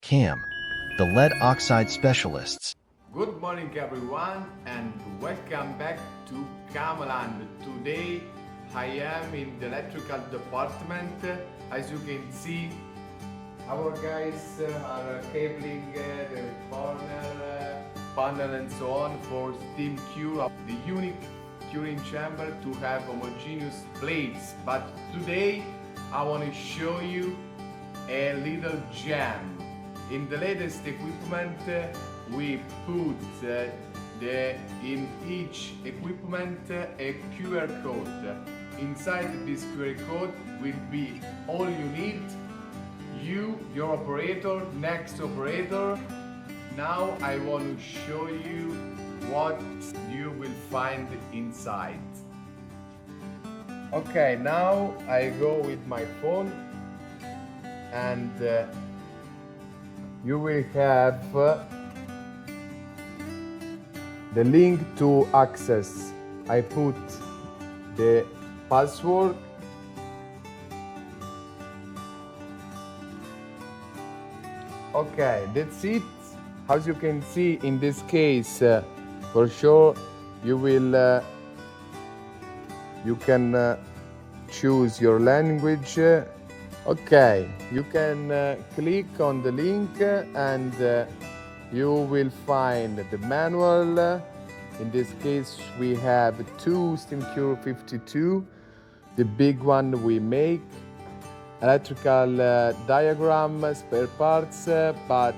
CAM, the lead oxide specialists. Good morning everyone and welcome back to 𝐀𝐪𝐮𝐢. Today I am in the electrical department. As you can see, our guys are cabling the panel and so on for steam cure of the unique curing chamber to have homogeneous plates. But today I want to show you a little gem. In the latest equipment we put in each equipment a QR code. Inside this QR code will be all you need, you, your operator, next operator. Now I want to show you what you will find inside. Okay, now I go with my phone and you will have the link to access. I put the password. Okay, that's it. As you can see, in this case, for sure you can choose your language. Okay, you can click on the link and you will find the manual. In this case we have two 𝐶 52, the big one we make, electrical diagram, spare parts, but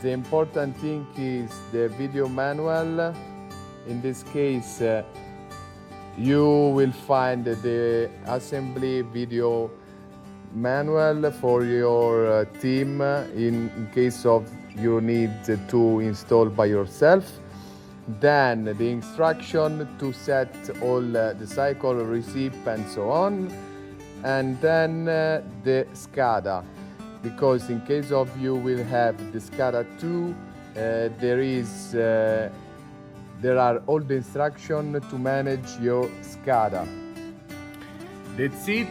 the important thing is the video manual. In this case you will find the assembly video manual for your team in case of you need to install by yourself. Then the instruction to set all the cycle, receipt and so on, and then the SCADA, because in case of you will have the SCADA 2, there are all the instructions to manage your SCADA. That's it.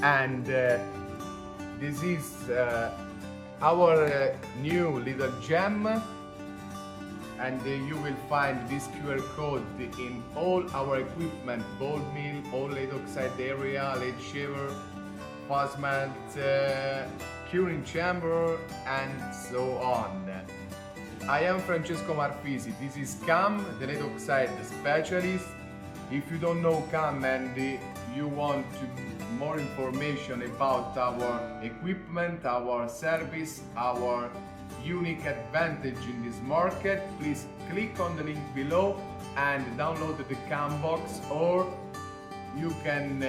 And this is our new little gem, and you will find this QR code in all our equipment: ball mill, all lead oxide area, lead shaver, phosmet, curing chamber, and so on. I am Francesco Marfisi. This is CAM, the lead oxide specialist. If you don't know CAM and you want more information about our equipment, our service, our unique advantage in this market, please click on the link below and download the CAM box, or you can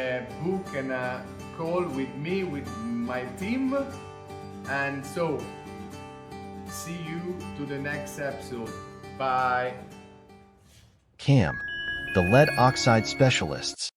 book a call with me, with my team. And so, see you to the next episode. Bye. CAM, the lead oxide specialists.